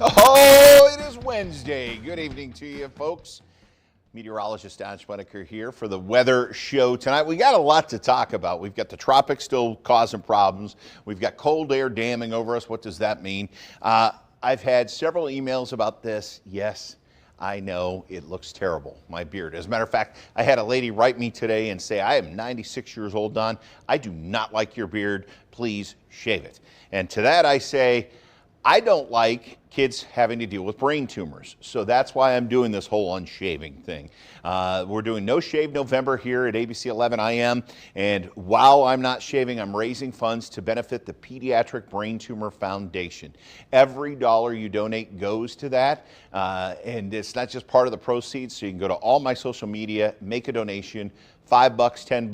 Oh, it is Wednesday. Good evening to you, folks. Meteorologist Don Schweneker here for the weather show tonight. We got a lot to talk about. We've got the tropics still causing problems. We've got cold air damming over us. What does that mean? I've had several emails about this. Yes, I know it looks terrible, my beard. As a matter of fact, I had a lady write me today and say, I am 96 years old, Don. I do not like your beard. Please shave it. And to that I say, I don't like kids having to deal with brain tumors. So that's why I'm doing this whole unshaving thing. We're doing No Shave November here at ABC 11 IM. And while I'm not shaving, I'm raising funds to benefit the Pediatric Brain Tumor Foundation. Every dollar you donate goes to that. And it's not just part of the proceeds. So you can go to all my social media, make a donation, $5, $10,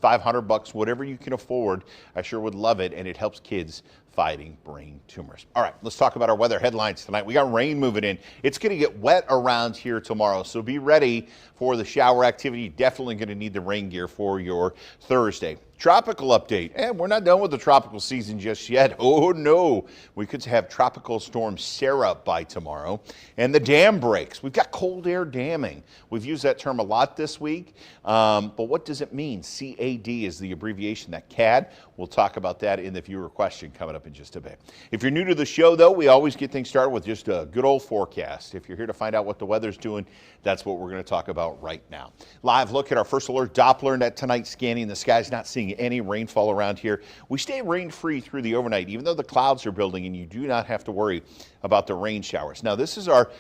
$500, whatever you can afford. I sure would love it. And it helps kids fighting brain tumors. All right, let's talk about our weather headlines tonight. We got rain moving in. It's going to get wet around here tomorrow, so be ready for the shower activity. Definitely going to need the rain gear for your Thursday. Tropical update. And we're not done with the tropical season just yet. Oh no, we could have Tropical Storm Sarah by tomorrow. And the dam breaks. We've got cold air damming. We've used that term a lot this week. But what does it mean? CAD is the abbreviation, that CAD. We'll talk about that in the viewer question coming up in just a bit. If you're new to the show, though, we always get things started with just a good old forecast. If you're here to find out what the weather's doing, that's what we're going to talk about right now. Live look at our first alert Doppler net tonight scanning. The sky's not seeing any rainfall around here. We stay rain-free through the overnight, even though the clouds are building, and you do not have to worry about the rain showers. Now, this is our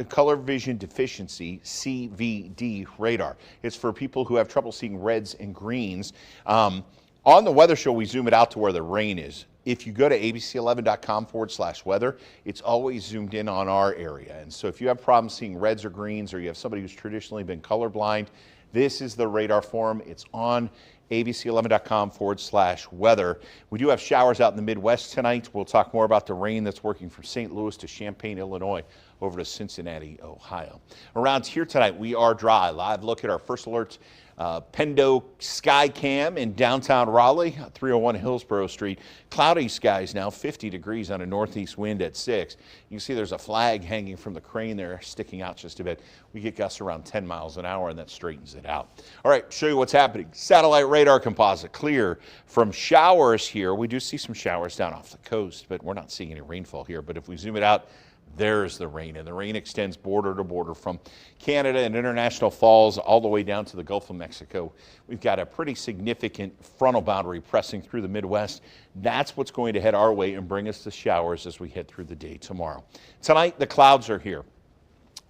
color vision deficiency, CVD radar. It's for people who have trouble seeing reds and greens. On the weather show, we zoom it out to where the rain is. If you go to abc11.com/weather, it's always zoomed in on our area. And so if you have problems seeing reds or greens, or you have somebody who's traditionally been colorblind, this is the radar for them. It's on abc11.com/weather. We do have showers out in the Midwest tonight. We'll talk more about the rain that's working from St. Louis to Champaign, Illinois, over to Cincinnati, Ohio. Around here tonight, we are dry. Live look at our first alert Pendo Sky Cam in downtown Raleigh, 301 Hillsborough Street. Cloudy skies now, 50 degrees on a northeast wind at 6. You can see there's a flag hanging from the crane there, sticking out just a bit. We get gusts around 10 miles an hour, and that straightens it out. All right, show you what's happening. Satellite radar composite clear from showers here. We do see some showers down off the coast, but we're not seeing any rainfall here. But if we zoom it out, there's the rain, and the rain extends border to border from Canada and International Falls all the way down to the Gulf of Mexico. We've got a pretty significant frontal boundary pressing through the Midwest. That's what's going to head our way and bring us the showers as we head through the day tomorrow. Tonight, the clouds are here.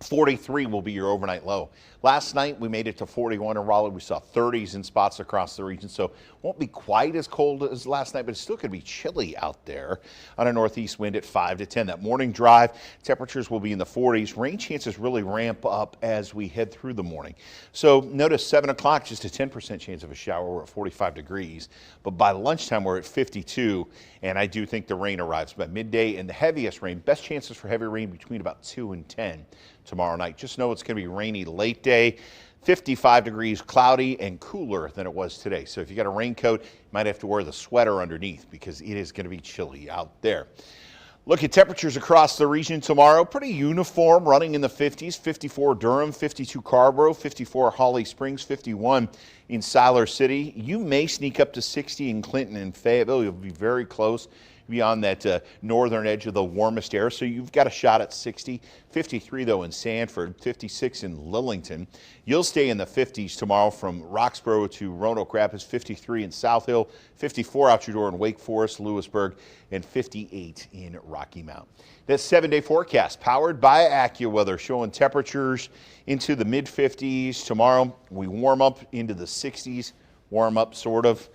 43 will be your overnight low. Last night, we made it to 41 in Raleigh. We saw 30s in spots across the region, so won't be quite as cold as last night, but it's still going to be chilly out there on a northeast wind at 5 to 10. That morning drive, temperatures will be in the 40s. Rain chances really ramp up as we head through the morning. So notice 7 o'clock, just a 10% chance of a shower. We're at 45 degrees, but by lunchtime, we're at 52, and I do think the rain arrives by midday, and the heaviest rain, best chances for heavy rain between about 2 and 10 tomorrow night. Just know it's going to be rainy late day, 55 degrees, cloudy and cooler than it was today. So if you got a raincoat, you might have to wear the sweater underneath because it is going to be chilly out there. Look at temperatures across the region tomorrow. Pretty uniform, running in the 50s. 54 Durham, 52 Carrboro, 54 Holly Springs, 51 in Siler City. You may sneak up to 60 in Clinton and Fayetteville. You'll be very close. Beyond that northern edge of the warmest air, so you've got a shot at 60. 53 though in Sanford, 56 in Lillington. You'll stay in the 50s tomorrow from Roxborough to Roanoke Rapids, 53 in South Hill, 54 out your door in Wake Forest, Lewisburg, and 58 in Rocky Mount. That 7-day forecast powered by AccuWeather, showing temperatures into the mid-50s. Tomorrow we warm up into the 60s. Warm up, sort of.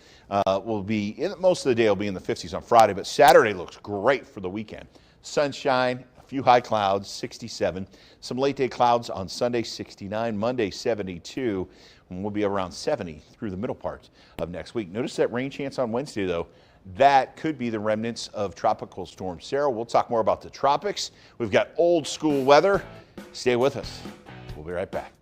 Will be most of the day will be in the 50s on Friday, but Saturday looks great for the weekend. Sunshine, a few high clouds, 67. Some late day clouds on Sunday, 69. Monday, 72. And we'll be around 70 through the middle part of next week. Notice that rain chance on Wednesday, though. That could be the remnants of Tropical Storm Sarah. We'll talk more about the tropics. We've got old school weather. Stay with us. We'll be right back.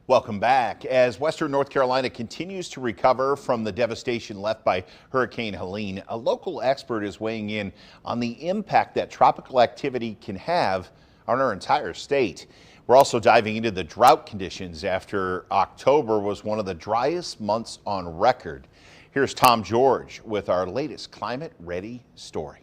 Welcome back. As Western North Carolina continues to recover from the devastation left by Hurricane Helene, a local expert is weighing in on the impact that tropical activity can have on our entire state. We're also diving into the drought conditions after October was one of the driest months on record. Here's Tom George with our latest Climate Ready story.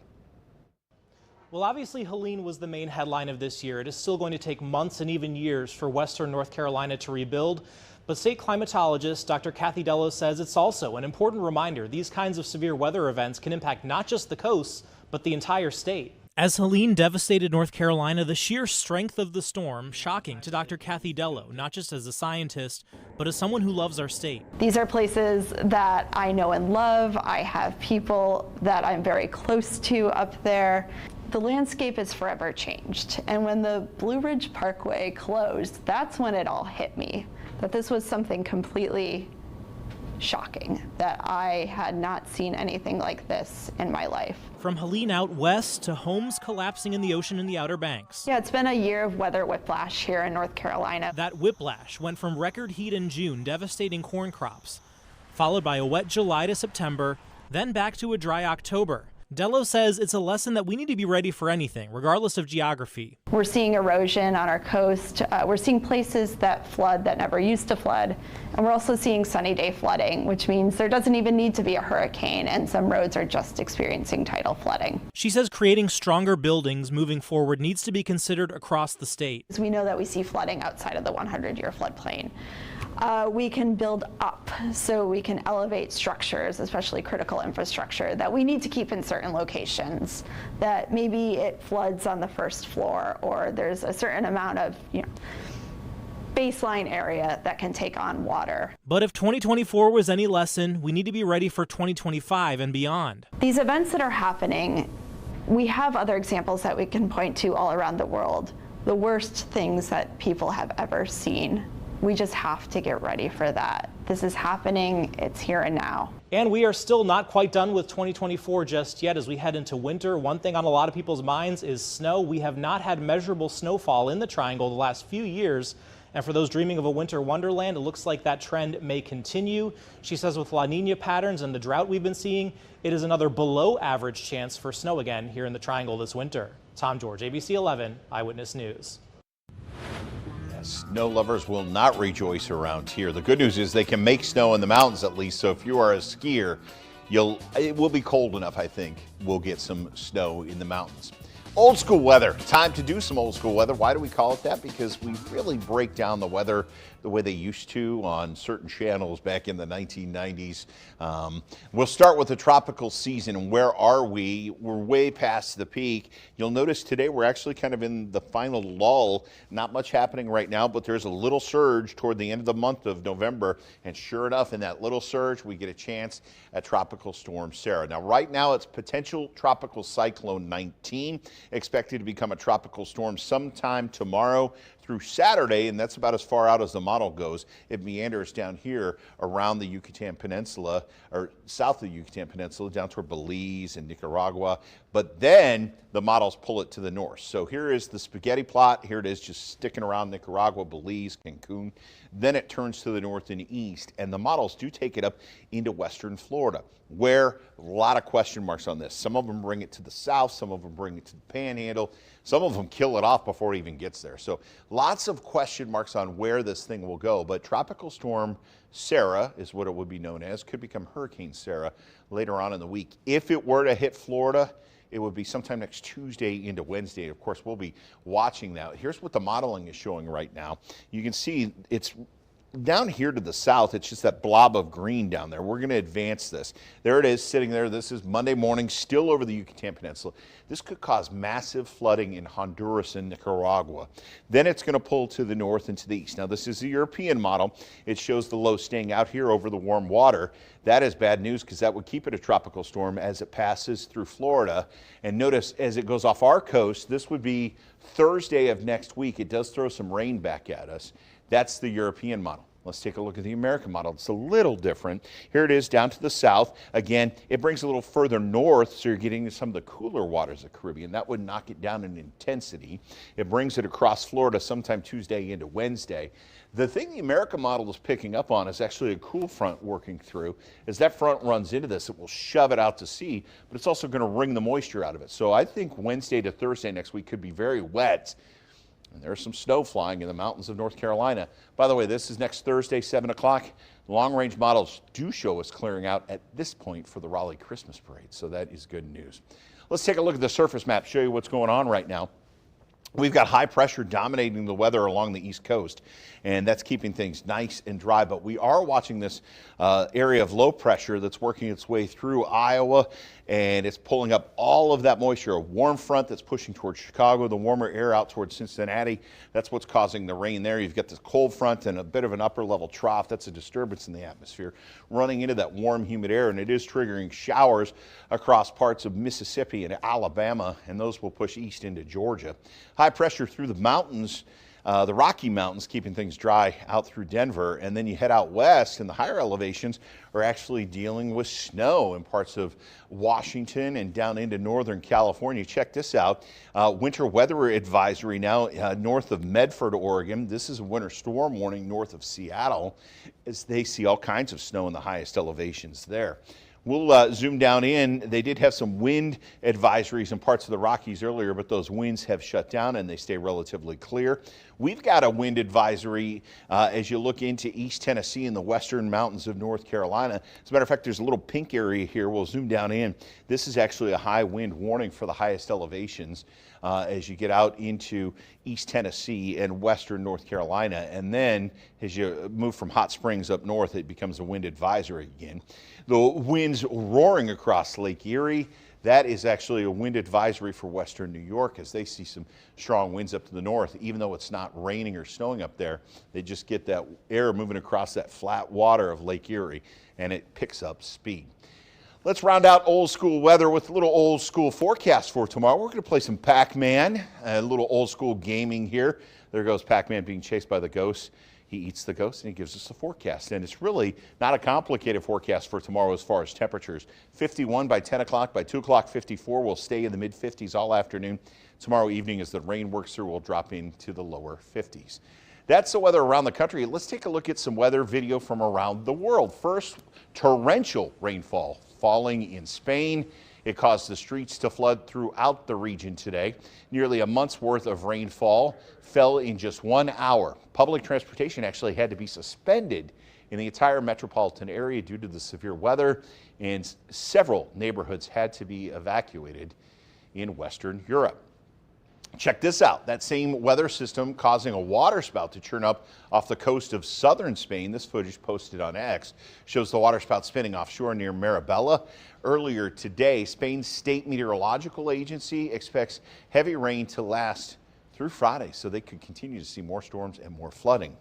Well, obviously, Helene was the main headline of this year. It is still going to take months and even years for Western North Carolina to rebuild. But state climatologist Dr. Kathy Dello says it's also an important reminder these kinds of severe weather events can impact not just the coasts, but the entire state. As Helene devastated North Carolina, the sheer strength of the storm shocking to Dr. Kathy Dello, not just as a scientist, but as someone who loves our state. These are places that I know and love. I have people that I'm very close to up there. The landscape is forever changed. And when the Blue Ridge Parkway closed, that's when it all hit me, that this was something completely shocking, that I had not seen anything like this in my life. From Helene out west to homes collapsing in the ocean in the Outer Banks. Yeah, it's been a year of weather whiplash here in North Carolina. That whiplash went from record heat in June, devastating corn crops, followed by a wet July to September, then back to a dry October. Dello says it's a lesson that we need to be ready for anything, regardless of geography. We're seeing erosion on our coast. We're seeing places that flood that never used to flood. And we're also seeing sunny day flooding, which means there doesn't even need to be a hurricane, and some roads are just experiencing tidal flooding. She says creating stronger buildings moving forward needs to be considered across the state. We know that we see flooding outside of the 100-year floodplain. We can build up, so we can elevate structures, especially critical infrastructure, that we need to keep in certain locations, that maybe it floods on the first floor, or there's a certain amount of baseline area that can take on water. But if 2024 was any lesson, we need to be ready for 2025 and beyond. These events that are happening, we have other examples that we can point to all around the world. The worst things that people have ever seen. We just have to get ready for that. This is happening, it's here and now. And we are still not quite done with 2024 just yet as we head into winter. One thing on a lot of people's minds is snow. We have not had measurable snowfall in the Triangle the last few years. And for those dreaming of a winter wonderland, it looks like that trend may continue. She says with La Nina patterns and the drought we've been seeing, it is another below average chance for snow again here in the Triangle this winter. Tom George, ABC 11 Eyewitness News. Snow lovers will not rejoice around here. The good news is they can make snow in the mountains at least, so if you are a skier, it will be cold enough, I think. We'll get some snow in the mountains. Old school weather. Time to do some old school weather. Why do we call it that? Because we really break down the weather the way they used to on certain channels back in the 1990s. We'll start with the tropical season. And where are we? We're way past the peak. You'll notice today we're actually kind of in the final lull. Not much happening right now, but there's a little surge toward the end of the month of November. And sure enough, in that little surge, we get a chance at Tropical Storm Sarah. Now, right now, it's potential Tropical Cyclone 19, expected to become a tropical storm sometime tomorrow through Saturday, and that's about as far out as the model goes. It meanders down here around the Yucatan Peninsula, or south of the Yucatan Peninsula, down toward Belize and Nicaragua, but then the models pull it to the north. So here is the spaghetti plot. Here it is just sticking around Nicaragua, Belize, Cancun. Then it turns to the north and east, and the models do take it up into western Florida, where a lot of question marks on this. Some of them bring it to the south, some of them bring it to the Panhandle, some of them kill it off before it even gets there. So lots of question marks on where this thing will go, but Tropical Storm Sarah is what it would be known as, could become Hurricane Sarah later on in the week. If it were to hit Florida, it would be sometime next Tuesday into Wednesday. Of course, we'll be watching that. Here's what the modeling is showing right now. You can see it's down here to the south. It's just that blob of green down there. We're going to advance this. There it is sitting there. This is Monday morning, still over the Yucatan Peninsula. This could cause massive flooding in Honduras and Nicaragua. Then it's going to pull to the north and to the east. Now, this is a European model. It shows the low staying out here over the warm water. That is bad news because that would keep it a tropical storm as it passes through Florida. And notice as it goes off our coast, this would be Thursday of next week. It does throw some rain back at us. That's the European model. Let's take a look at the American model. It's a little different. Here it is down to the south. Again, it brings a little further north, so you're getting some of the cooler waters of the Caribbean. That would knock it down in intensity. It brings it across Florida sometime Tuesday into Wednesday. The thing the American model is picking up on is actually a cool front working through. As that front runs into this, it will shove it out to sea, but it's also going to wring the moisture out of it. So I think Wednesday to Thursday next week could be very wet. And there's some snow flying in the mountains of North Carolina. By the way, this is next Thursday, 7 o'clock. Long-range models do show us clearing out at this point for the Raleigh Christmas Parade, so that is good news. Let's take a look at the surface map, show you what's going on right now. We've got high pressure dominating the weather along the East Coast, and that's keeping things nice and dry. But we are watching this area of low pressure that's working its way through Iowa, and it's pulling up all of that moisture. A warm front that's pushing towards Chicago, the warmer air out towards Cincinnati. That's what's causing the rain there. You've got this cold front and a bit of an upper level trough. That's a disturbance in the atmosphere running into that warm, humid air, and it is triggering showers across parts of Mississippi and Alabama, and those will push east into Georgia. High pressure through the mountains, the Rocky Mountains, keeping things dry out through Denver. And then you head out west, and the higher elevations are actually dealing with snow in parts of Washington and down into northern California. Check this out. Winter weather advisory now north of Medford, Oregon. This is a winter storm warning north of Seattle, as they see all kinds of snow in the highest elevations there. We'll zoom down in. They did have some wind advisories in parts of the Rockies earlier, but those winds have shut down and they stay relatively clear. We've got a wind advisory as you look into East Tennessee and the western mountains of North Carolina. As a matter of fact, there's a little pink area here. We'll zoom down in. This is actually a high wind warning for the highest elevations as you get out into East Tennessee and western North Carolina. And then as you move from Hot Springs up north, it becomes a wind advisory again. The winds roaring across Lake Erie, that is actually a wind advisory for western New York, as they see some strong winds up to the north. Even though it's not raining or snowing up there, they just get that air moving across that flat water of Lake Erie, and it picks up speed. Let's round out old school weather with a little old school forecast for tomorrow. We're going to play some Pac-Man, a little old school gaming here. There goes Pac-Man being chased by the ghosts. He eats the ghost and he gives us a forecast. And it's really not a complicated forecast for tomorrow as far as temperatures. 51 by 10 o'clock, by 2 o'clock 54. We'll stay in the mid 50s all afternoon. Tomorrow evening as the rain works through, we'll drop into the lower 50s. That's the weather around the country. Let's take a look at some weather video from around the world. First, torrential rainfall falling in Spain. It caused the streets to flood throughout the region today. Nearly a month's worth of rainfall fell in just 1 hour. Public transportation actually had to be suspended in the entire metropolitan area due to the severe weather, and several neighborhoods had to be evacuated in Western Europe. Check this out. That same weather system causing a waterspout to churn up off the coast of southern Spain. This footage posted on X shows the waterspout spinning offshore near Marabella. Earlier today, Spain's state meteorological agency expects heavy rain to last through Friday, so they could continue to see more storms and more flooding.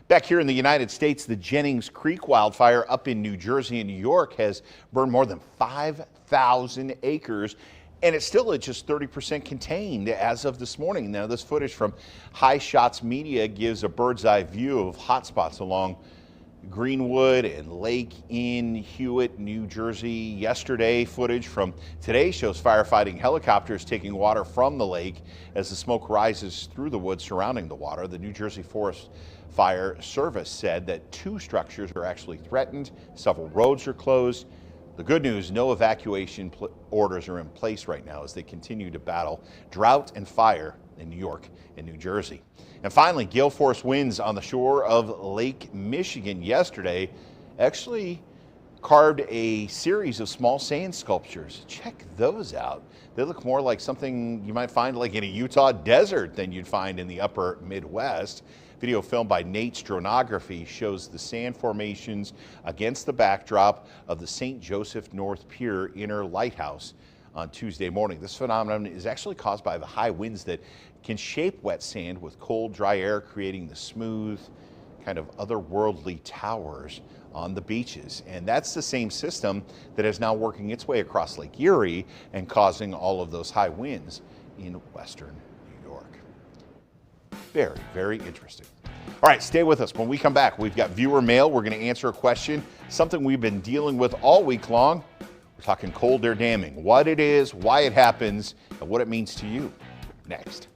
Back here in the United States, the Jennings Creek wildfire up in New Jersey and New York has burned more than 5,000 acres. And it's still at just 30% contained as of this morning. Now, this footage from High Shots Media gives a bird's eye view of hotspots along Greenwood and Lake in Hewitt, New Jersey. Yesterday, footage from today shows firefighting helicopters taking water from the lake as the smoke rises through the woods surrounding the water. The New Jersey Forest Fire Service said that 2 structures are actually threatened. Several roads are closed. The good news, no evacuation orders are in place right now as they continue to battle drought and fire in New York and New Jersey. And finally, gale force winds on the shore of Lake Michigan yesterday actually carved a series of small sand sculptures. Check those out. They look more like something you might find like in a Utah desert than you'd find in the upper Midwest. Video filmed by Nate Stronography shows the sand formations against the backdrop of the St. Joseph North Pier Inner Lighthouse on Tuesday morning. This phenomenon is actually caused by the high winds that can shape wet sand with cold, dry air, creating the smooth, kind of otherworldly towers on the beaches. And that's the same system that is now working its way across Lake Erie and causing all of those high winds in western New York. Very, very interesting. All right, stay with us. When we come back, we've got viewer mail. We're going to answer a question, something we've been dealing with all week long. We're talking cold air damming, what it is, why it happens, and what it means to you. Next.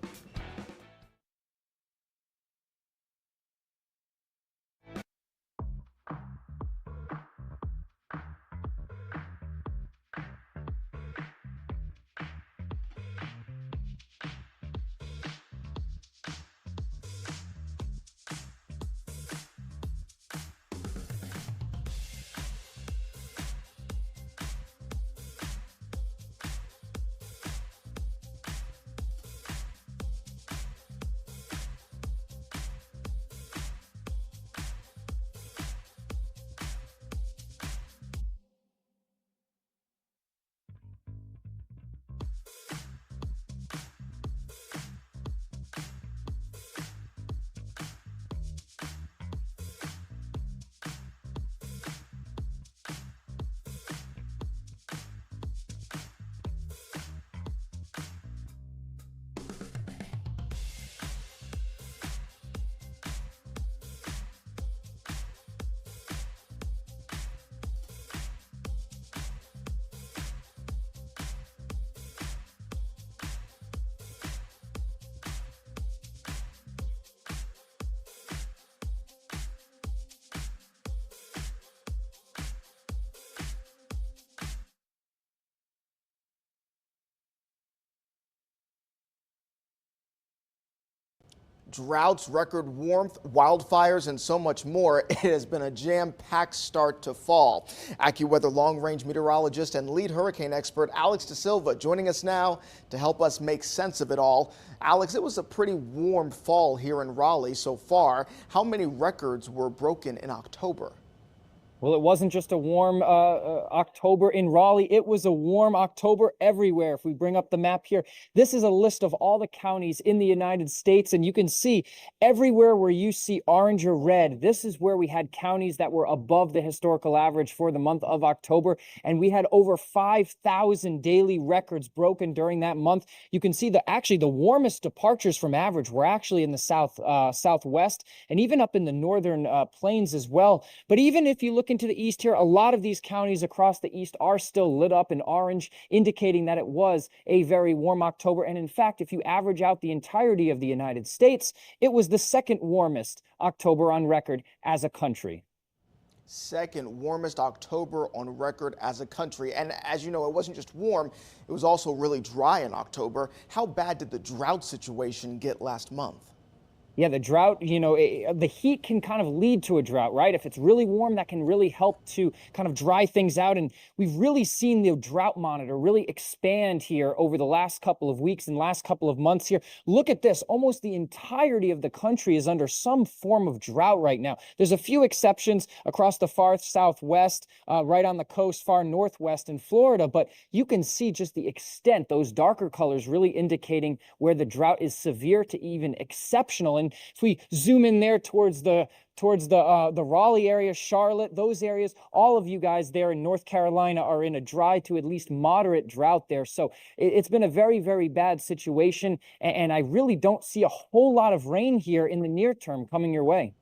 Droughts, record warmth, wildfires, and so much more. It has been a jam-packed start to fall. AccuWeather long-range meteorologist and lead hurricane expert Alex De Silva joining us now to help us make sense of it all. Alex, it was a pretty warm fall here in Raleigh so far. How many records were broken in October? Well, it wasn't just a warm October in Raleigh. It was a warm October everywhere. If we bring up the map here, this is a list of all the counties in the United States. And you can see everywhere where you see orange or red, this is where we had counties that were above the historical average for the month of October. And we had over 5,000 daily records broken during that month. You can see actually the warmest departures from average were actually in the southwest and even up in the northern plains as well. But even if you look into the east here, a lot of these counties across the east are still lit up in orange, indicating that it was a very warm October. And in fact, if you average out the entirety of the United States, it was the second warmest October on record as a country. Second warmest October on record as a country. And as you know, it wasn't just warm, it was also really dry in October. How bad did the drought situation get last month? Yeah, the drought, the heat can kind of lead to a drought, right? If it's really warm, that can really help to kind of dry things out. And we've really seen the drought monitor really expand here over the last couple of weeks and last couple of months here. Look at this. Almost the entirety of the country is under some form of drought right now. There's a few exceptions across the far southwest, right on the coast, far northwest in Florida. But you can see just the extent, those darker colors really indicating where the drought is severe to even exceptional. And if we zoom in there towards the Raleigh area, Charlotte, those areas, all of you guys there in North Carolina are in a dry to at least moderate drought there. So it's been a very, very bad situation. And I really don't see a whole lot of rain here in the near term coming your way.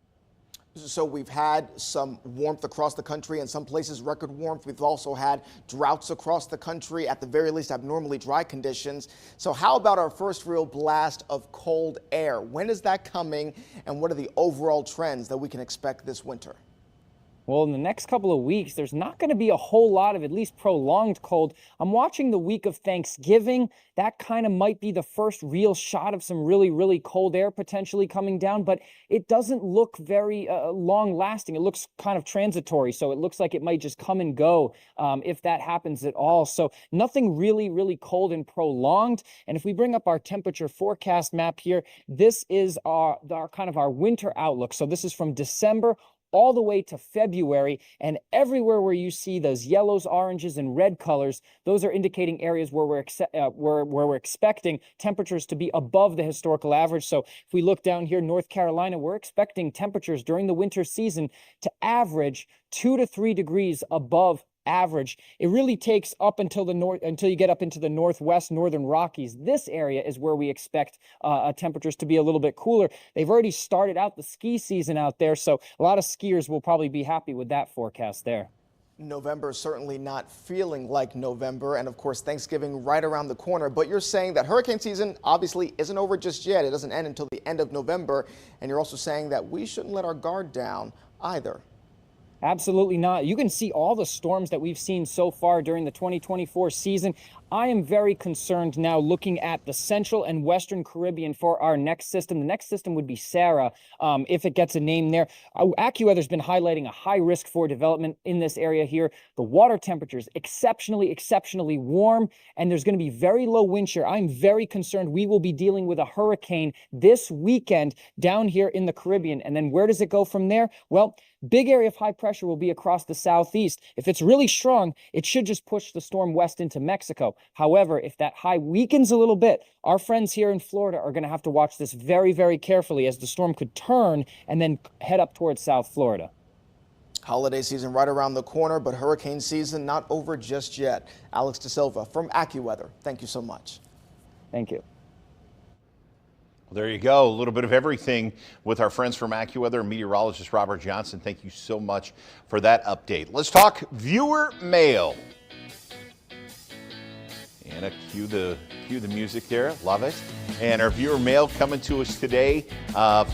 So we've had some warmth across the country, in some places record warmth. We've also had droughts across the country, at the very least abnormally dry conditions. So how about our first real blast of cold air? When is that coming, and what are the overall trends that we can expect this winter? Well, in the next couple of weeks, there's not going to be a whole lot of at least prolonged cold. I'm watching the week of Thanksgiving. That kind of might be the first real shot of some really, really cold air potentially coming down, but it doesn't look very long lasting. It looks kind of transitory, so it looks like it might just come and go if that happens at all. So nothing really, really cold and prolonged. And if we bring up our temperature forecast map here, this is our kind of our winter outlook. So this is from December all the way to February, and everywhere where you see those yellows, oranges, and red colors, those are indicating areas where we're expecting temperatures to be above the historical average. So if we look down here, North Carolina, we're expecting temperatures during the winter season to average 2 to 3 degrees above average. It really takes up until the north, until you get up into the northwest, northern Rockies. This area is where we expect temperatures to be a little bit cooler. They've already started out the ski season out there, so a lot of skiers will probably be happy with that forecast there. November is certainly not feeling like November, and of course Thanksgiving right around the corner, but you're saying that hurricane season obviously isn't over just yet. It doesn't end until the end of November, and you're also saying that we shouldn't let our guard down either. Absolutely not. You can see all the storms that we've seen so far during the 2024 season. I am very concerned now looking at the Central and Western Caribbean for our next system. The next system would be Sarah, if it gets a name there. AccuWeather's been highlighting a high risk for development in this area here. The water temperatures exceptionally warm, and there's going to be very low wind shear. I'm very concerned we will be dealing with a hurricane this weekend down here in the Caribbean. And then where does it go from there? Well, big area of high pressure will be across the southeast. If it's really strong, it should just push the storm west into Mexico. However, if that high weakens a little bit, our friends here in Florida are going to have to watch this very carefully, as the storm could turn and then head up towards South Florida. Holiday season right around the corner, but hurricane season not over just yet. Alex DeSilva from AccuWeather, thank you so much. Thank you. Well, there you go. A little bit of everything with our friends from AccuWeather. Meteorologist Robert Johnson, thank you so much for that update. Let's talk viewer mail. Anna, cue the music there. Love it. And our viewer mail coming to us today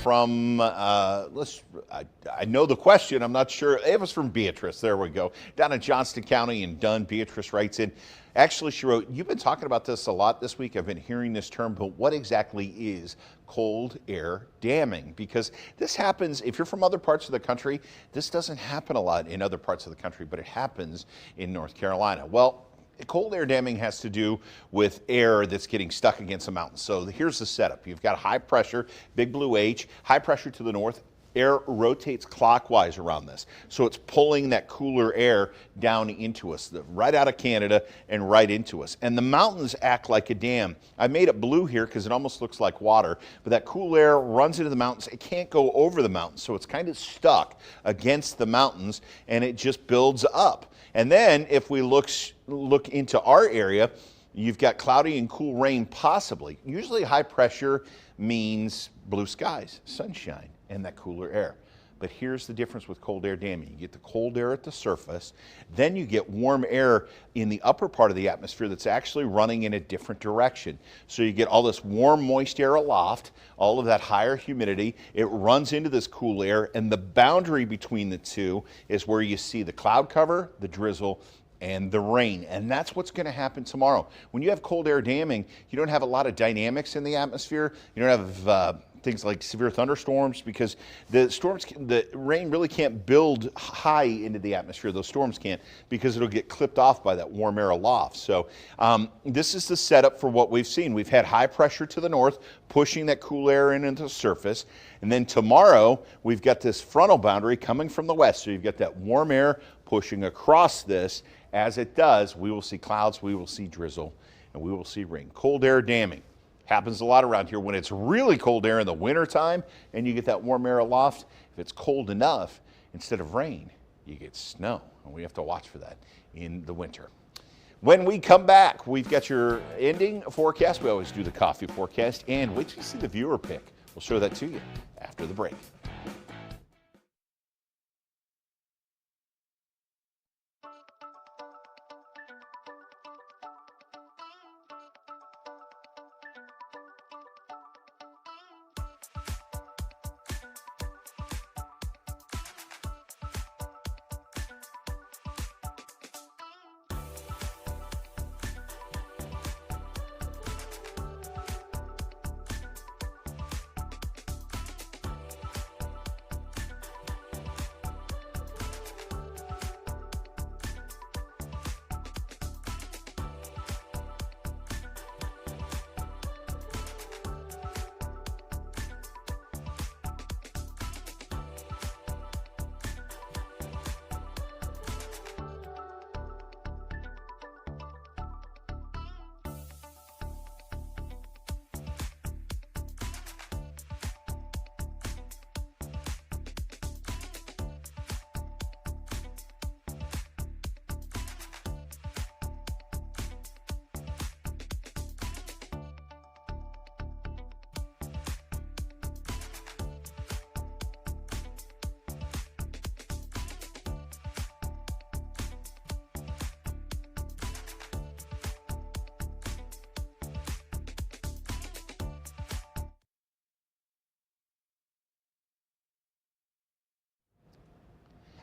from, I know the question, I'm not sure. It was from Beatrice. There we go. Down in Johnston County in Dunn, Beatrice writes in. Actually, she wrote, you've been talking about this a lot this week. I've been hearing this term, but what exactly is cold air damming? Because this happens, if you're from other parts of the country, this doesn't happen a lot in other parts of the country, but it happens in North Carolina. Well, cold air damming has to do with air that's getting stuck against the mountains. So here's the setup. You've got high pressure, big blue H, high pressure to the north. Air rotates clockwise around this. So it's pulling that cooler air down into us, right out of Canada and right into us. And the mountains act like a dam. I made it blue here because it almost looks like water, but that cool air runs into the mountains. It can't go over the mountains, so it's kind of stuck against the mountains, and it just builds up. And then if we look into our area, you've got cloudy and cool rain possibly. Usually high pressure means blue skies, sunshine, and that cooler air. But here's the difference with cold air damming. You get the cold air at the surface, then you get warm air in the upper part of the atmosphere that's actually running in a different direction. So you get all this warm, moist air aloft, all of that higher humidity. It runs into this cool air, and the boundary between the two is where you see the cloud cover, the drizzle, and the rain. And that's what's going to happen tomorrow. When you have cold air damming, you don't have a lot of dynamics in the atmosphere. You don't have things like severe thunderstorms, because the rain really can't build high into the atmosphere. Those storms can't, because it'll get clipped off by that warm air aloft. So this is the setup for what we've seen. We've had high pressure to the north pushing that cool air into the surface. And then tomorrow we've got this frontal boundary coming from the west. So you've got that warm air pushing across this. As it does, we will see clouds, we will see drizzle, and we will see rain. Cold air damming happens a lot around here when it's really cold air in the wintertime and you get that warm air aloft. If it's cold enough, instead of rain, you get snow, and we have to watch for that in the winter. When we come back, we've got your ending forecast. We always do the coffee forecast, and wait till you see the viewer pick. We'll show that to you after the break.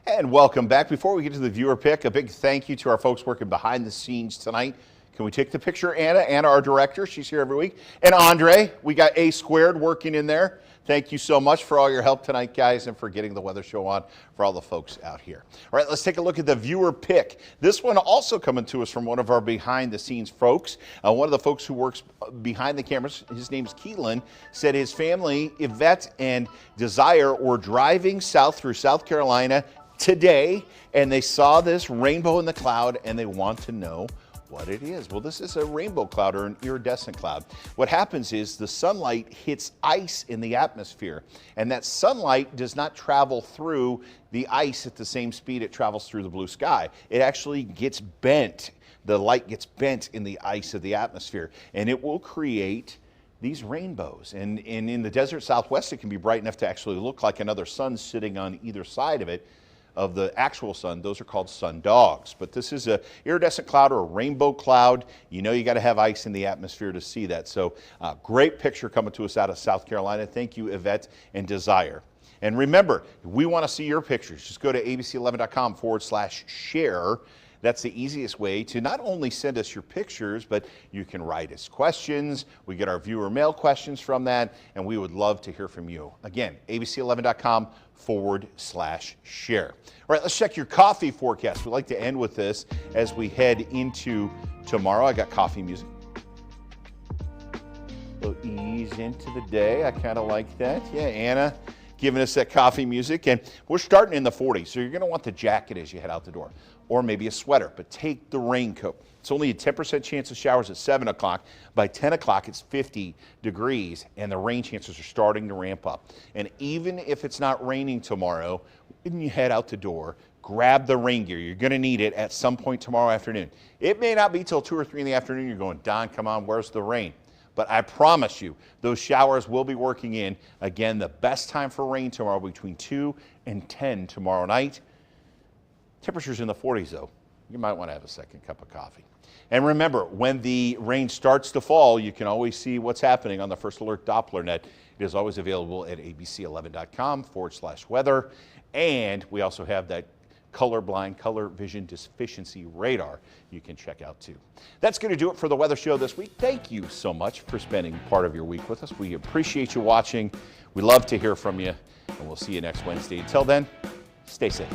And welcome back. Before we get to the viewer pick, a big thank you to our folks working behind the scenes tonight. Can we take the picture, Anna? Anna, our director, she's here every week. And Andre, we got A Squared working in there. Thank you so much for all your help tonight, guys, and for getting the weather show on for all the folks out here. All right, let's take a look at the viewer pick. This one also coming to us from one of our behind-the-scenes folks. One of the folks who works behind the cameras, his name's Keelan, said his family, Yvette and Desire, were driving south through South Carolina today, and they saw this rainbow in the cloud, and they want to know what it is. Well, this is a rainbow cloud or an iridescent cloud. What happens is the sunlight hits ice in the atmosphere, and that sunlight does not travel through the ice at the same speed it travels through the blue sky. It actually gets bent. The light gets bent in the ice of the atmosphere, and it will create these rainbows. And in the desert Southwest, it can be bright enough to actually look like another sun sitting on either side of it, of the actual sun. Those are called sun dogs. But this is a iridescent cloud or a rainbow cloud. You know you got to have ice in the atmosphere to see that. So great picture coming to us out of South Carolina. Thank you, Yvette and Desire. And remember, we want to see your pictures. Just go to abc11.com/share. That's the easiest way to not only send us your pictures, but you can write us questions. We get our viewer mail questions from that, and we would love to hear from you. Again, abc11.com/share. All right, let's check your coffee forecast. We like to end with this as we head into tomorrow. I got coffee music. We'll ease into the day. I kind of like that. Yeah, Anna giving us that coffee music. And we're starting in the 40s, so you're going to want the jacket as you head out the door, or maybe a sweater, but take the raincoat. It's only a 10% chance of showers at 7 o'clock. By 10 o'clock, it's 50 degrees, and the rain chances are starting to ramp up. And even if it's not raining tomorrow, when you head out the door, grab the rain gear. You're going to need it at some point tomorrow afternoon. It may not be till 2 or 3 in the afternoon. You're going, Don, come on, where's the rain? But I promise you, those showers will be working in. Again, the best time for rain tomorrow, between 2 and 10 tomorrow night. Temperatures in the 40s, though. You might want to have a second cup of coffee. And remember, when the rain starts to fall, you can always see what's happening on the First Alert Doppler net. It is always available at abc11.com/weather. And we also have that colorblind color vision deficiency radar you can check out too. That's going to do it for the weather show this week. Thank you so much for spending part of your week with us. We appreciate you watching. We love to hear from you, and we'll see you next Wednesday. Until then, stay safe.